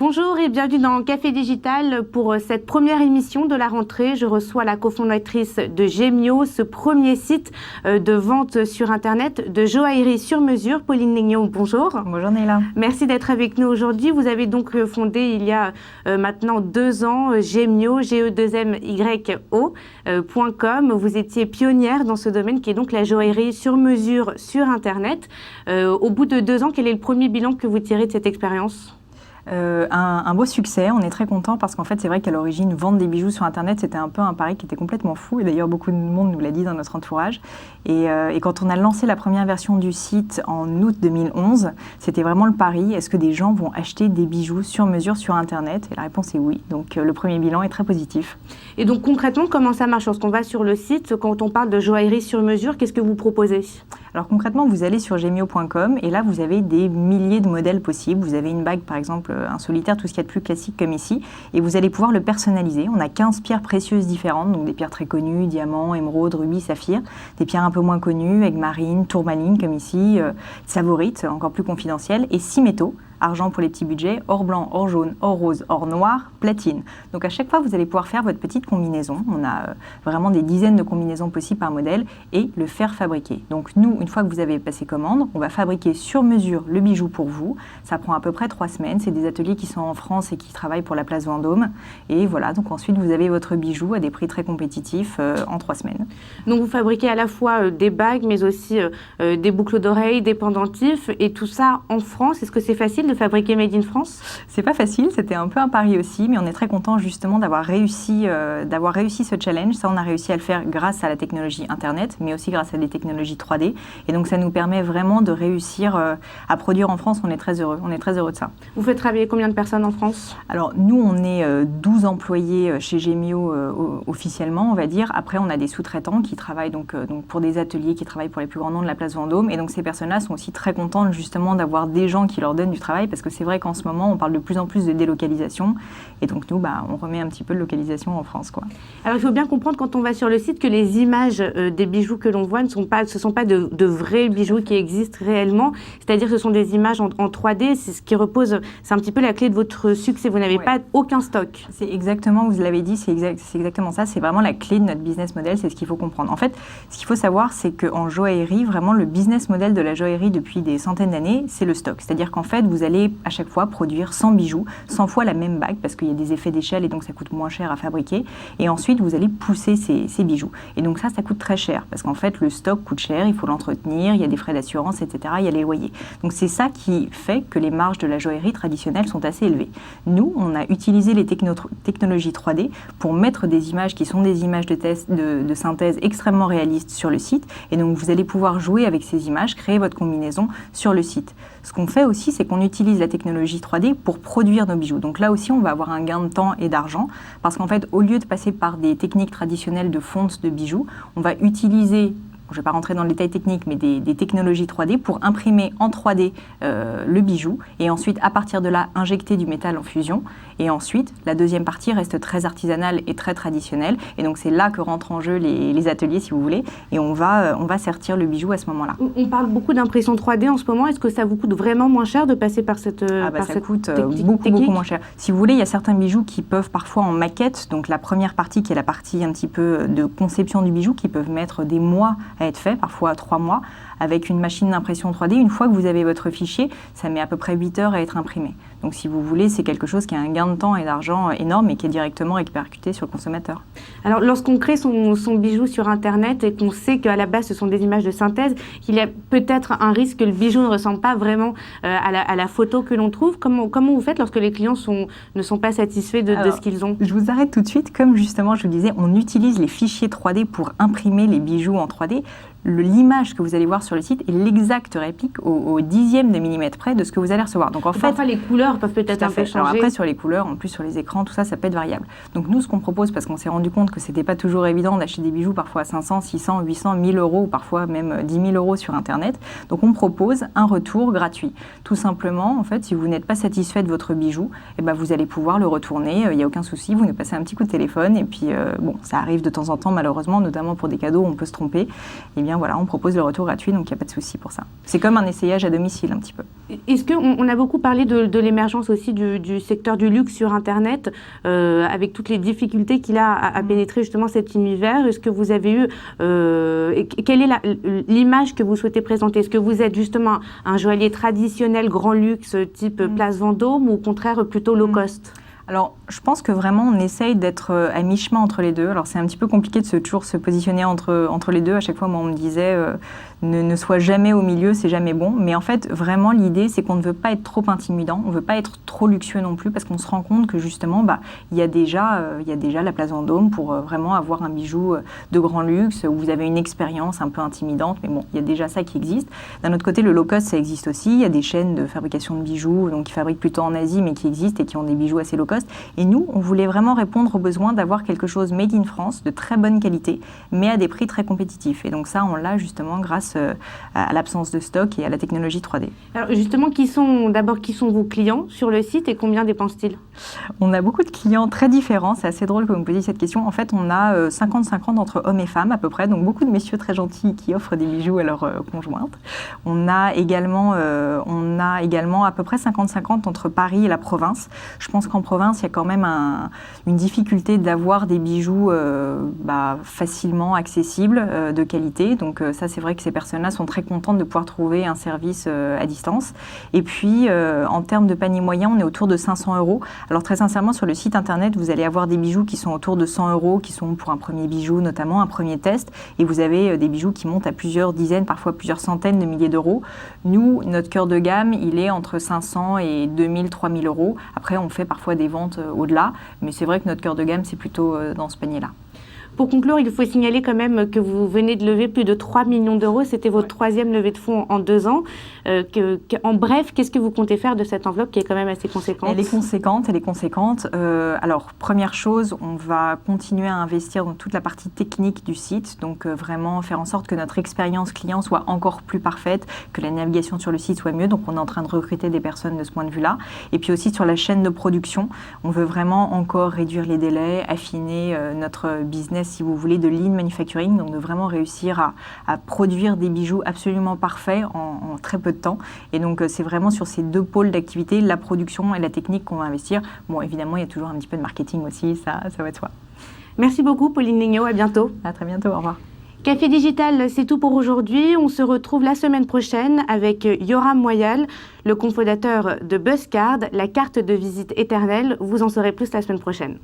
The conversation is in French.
Bonjour et bienvenue dans Café Digital. Pour cette première émission de la rentrée, je reçois la cofondatrice de Gemio, ce premier site de vente sur Internet de joaillerie sur mesure. Pauline Legnaud, bonjour. Bonjour Neila. Merci d'être avec nous aujourd'hui. Vous avez donc fondé il y a maintenant 2 ans Gemio, GE2MYO.com. Vous étiez pionnière dans ce domaine qui est donc la joaillerie sur mesure sur Internet. Au bout de 2 ans, quel est le premier bilan que vous tirez de cette expérience ? Un beau succès, on est très content parce qu'en fait c'est vrai qu'à l'origine vendre des bijoux sur internet c'était un peu un pari qui était complètement fou et d'ailleurs beaucoup de monde nous l'a dit dans notre entourage et quand on a lancé la première version du site en août 2011 c'était vraiment le pari, est-ce que des gens vont acheter des bijoux sur mesure sur internet? Et la réponse est oui, donc le premier bilan est très positif. Et donc concrètement comment ça marche lorsqu'on va sur le site, quand on parle de joaillerie sur mesure, qu'est-ce que vous proposez? Alors concrètement vous allez sur gemio.com et là vous avez des milliers de modèles possibles, vous avez une bague par exemple un solitaire, tout ce qu'il y a de plus classique comme ici, et vous allez pouvoir le personnaliser. On a 15 pierres précieuses différentes, donc des pierres très connues, diamants, émeraudes, rubis, saphirs, des pierres un peu moins connues, aigues-marines, tourmalines comme ici, favorites, encore plus confidentielles, et 6 métaux. Argent pour les petits budgets, or blanc, or jaune, or rose, or noir, platine. Donc à chaque fois, vous allez pouvoir faire votre petite combinaison. On a vraiment des dizaines de combinaisons possibles par modèle et le faire fabriquer. Donc nous, une fois que vous avez passé commande, on va fabriquer sur mesure le bijou pour vous. Ça prend à peu près 3 semaines. C'est des ateliers qui sont en France et qui travaillent pour la place Vendôme. Et voilà, donc ensuite, vous avez votre bijou à des prix très compétitifs en 3 semaines. Donc vous fabriquez à la fois des bagues, mais aussi des boucles d'oreilles, des pendentifs, et tout ça en France. Est-ce que c'est facile de fabriquer Made in France? C'est pas facile, c'était un peu un pari aussi, mais on est très content justement d'avoir réussi ce challenge. Ça, on a réussi à le faire grâce à la technologie Internet, mais aussi grâce à des technologies 3D. Et donc, ça nous permet vraiment de réussir à produire en France. On est très heureux de ça. Vous faites travailler combien de personnes en France? Alors, nous, on est 12 employés chez Gemio officiellement, on va dire. Après, on a des sous-traitants qui travaillent donc pour des ateliers, qui travaillent pour les plus grands noms de la place Vendôme. Et donc, ces personnes-là sont aussi très contentes justement d'avoir des gens qui leur donnent du travail, parce que c'est vrai qu'en ce moment, on parle de plus en plus de délocalisation. Et donc, nous, on remet un petit peu de localisation en France, quoi. Alors, il faut bien comprendre quand on va sur le site que les images des bijoux que l'on voit ce ne sont pas de vrais bijoux qui existent réellement. C'est-à-dire que ce sont des images en 3D. C'est ce qui repose, c'est un petit peu la clé de votre succès. Vous n'avez pas aucun stock. C'est exactement, vous l'avez dit, c'est exactement ça. C'est vraiment la clé de notre business model. C'est ce qu'il faut comprendre. En fait, ce qu'il faut savoir, c'est qu'en joaillerie, vraiment, le business model de la joaillerie depuis des centaines d'années, c'est le stock. C'est-à-dire qu'en fait, vous allez à chaque fois produire 100 bijoux, 100 fois la même bague, parce qu'il y a des effets d'échelle et donc ça coûte moins cher à fabriquer. Et ensuite, vous allez pousser ces bijoux. Et donc ça coûte très cher, parce qu'en fait, le stock coûte cher, il faut l'entretenir, il y a des frais d'assurance, etc., il y a les loyers. Donc c'est ça qui fait que les marges de la joaillerie traditionnelle sont assez élevées. Nous, on a utilisé les technologies 3D pour mettre des images qui sont des images de synthèse extrêmement réalistes sur le site. Et donc vous allez pouvoir jouer avec ces images, créer votre combinaison sur le site. Ce qu'on fait aussi, c'est qu'on utilise la technologie 3D pour produire nos bijoux. Donc là aussi, on va avoir un gain de temps et d'argent, parce qu'en fait, au lieu de passer par des techniques traditionnelles de fonte de bijoux, on va utiliser, je ne vais pas rentrer dans le détail technique, mais des technologies 3D pour imprimer en 3D le bijou et ensuite, à partir de là, injecter du métal en fusion. Et ensuite, la deuxième partie reste très artisanale et très traditionnelle. Et donc, c'est là que rentrent en jeu les ateliers, si vous voulez. Et on va sertir le bijou à ce moment-là. On parle beaucoup d'impression 3D en ce moment. Est-ce que ça vous coûte vraiment moins cher de passer par cette ça coûte beaucoup moins cher. Si vous voulez, il y a certains bijoux qui peuvent parfois en maquette, donc la première partie qui est la partie un petit peu de conception du bijou, qui peuvent mettre des mois à être fait, parfois 3 mois, avec une machine d'impression 3D. Une fois que vous avez votre fichier, ça met à peu près 8 heures à être imprimé. Donc si vous voulez, c'est quelque chose qui a un gain de temps et d'argent énorme et qui est directement répercuté sur le consommateur. Alors lorsqu'on crée son bijou sur Internet et qu'on sait qu'à la base ce sont des images de synthèse, il y a peut-être un risque que le bijou ne ressemble pas vraiment à la photo que l'on trouve. Comment vous faites lorsque les clients ne sont pas satisfaits de ce qu'ils ont? Je vous arrête tout de suite. Comme justement je vous disais, on utilise les fichiers 3D pour imprimer les bijoux en 3D. L'image que vous allez voir sur le site est l'exacte réplique au dixième de millimètre près de ce que vous allez recevoir. Donc en fait, parfois les couleurs peuvent peut-être un peu changer. Alors après sur les couleurs, en plus sur les écrans, tout ça, ça peut être variable. Donc nous, ce qu'on propose, parce qu'on s'est rendu compte que c'était pas toujours évident d'acheter des bijoux parfois à 500, 600, 800, 1000 euros, ou parfois même 10 000 euros sur Internet. Donc on propose un retour gratuit. Tout simplement, en fait, si vous n'êtes pas satisfait de votre bijou, eh ben, vous allez pouvoir le retourner. Il n'y a aucun souci. Vous nous passez un petit coup de téléphone et puis bon, ça arrive de temps en temps malheureusement, notamment pour des cadeaux, on peut se tromper. Eh bien bien voilà, on propose le retour gratuit, donc il n'y a pas de souci pour ça. C'est comme un essayage à domicile un petit peu. Est-ce qu'on a beaucoup parlé de l'émergence aussi du secteur du luxe sur Internet, avec toutes les difficultés qu'il a à pénétrer justement cet univers? Est-ce que vous avez eu... quelle est l'image que vous souhaitez présenter? Est-ce que vous êtes justement un joaillier traditionnel, grand luxe, type Place Vendôme, ou au contraire plutôt low cost? Alors, je pense que vraiment, on essaye d'être à mi-chemin entre les deux. Alors, c'est un petit peu compliqué de toujours se positionner entre les deux. À chaque fois, moi, on me disait ne sois jamais au milieu, c'est jamais bon. Mais en fait, vraiment, l'idée, c'est qu'on ne veut pas être trop intimidant, on ne veut pas être trop luxueux non plus, parce qu'on se rend compte que justement, il y a déjà la Place Vendôme pour vraiment avoir un bijou de grand luxe, où vous avez une expérience un peu intimidante. Mais bon, il y a déjà ça qui existe. D'un autre côté, le low cost, ça existe aussi. Il y a des chaînes de fabrication de bijoux, donc qui fabriquent plutôt en Asie, mais qui existent et qui ont des bijoux assez low cost. Et nous, on voulait vraiment répondre au besoin d'avoir quelque chose made in France, de très bonne qualité, mais à des prix très compétitifs. Et donc ça, on l'a justement grâce à l'absence de stock et à la technologie 3D. Alors justement, qui sont vos clients sur le site et combien dépensent-ils? On a beaucoup de clients très différents. C'est assez drôle que vous me posiez cette question. En fait, on a 50-50 entre hommes et femmes à peu près. Donc beaucoup de messieurs très gentils qui offrent des bijoux à leurs conjointes. On a également à peu près 50-50 entre Paris et la province. Je pense qu'en province, il y a quand même une difficulté d'avoir des bijoux facilement accessibles, de qualité. Donc ça, c'est vrai que ces personnes-là sont très contentes de pouvoir trouver un service à distance. Et puis, en termes de panier moyen, on est autour de 500 €. Alors très sincèrement, sur le site internet, vous allez avoir des bijoux qui sont autour de 100 €, qui sont pour un premier bijou, notamment un premier test. Et vous avez des bijoux qui montent à plusieurs dizaines, parfois plusieurs centaines de milliers d'euros. Nous, notre cœur de gamme, il est entre 500 et 2000, 3000 €. Après, on fait parfois des ventes au-delà, mais c'est vrai que notre cœur de gamme, c'est plutôt dans ce panier-là. Pour conclure, il faut signaler quand même que vous venez de lever plus de 3 millions d'euros. C'était votre troisième levée de fonds en 2 ans. En bref, qu'est-ce que vous comptez faire de cette enveloppe qui est quand même assez conséquente? Elle est conséquente. Alors, première chose, on va continuer à investir dans toute la partie technique du site. Donc, vraiment faire en sorte que notre expérience client soit encore plus parfaite, que la navigation sur le site soit mieux. Donc, on est en train de recruter des personnes de ce point de vue-là. Et puis aussi sur la chaîne de production, on veut vraiment encore réduire les délais, affiner notre business, si vous voulez, de lean manufacturing, donc de vraiment réussir à produire des bijoux absolument parfaits en très peu de temps. Et donc, c'est vraiment sur ces deux pôles d'activité, la production et la technique, qu'on va investir. Bon, évidemment, il y a toujours un petit peu de marketing aussi, ça va de soi. Merci beaucoup, Pauline Lignot. À bientôt. À très bientôt. Au revoir. Café Digital, c'est tout pour aujourd'hui. On se retrouve la semaine prochaine avec Yoram Moyal, le cofondateur de Buzzcard, la carte de visite éternelle. Vous en saurez plus la semaine prochaine.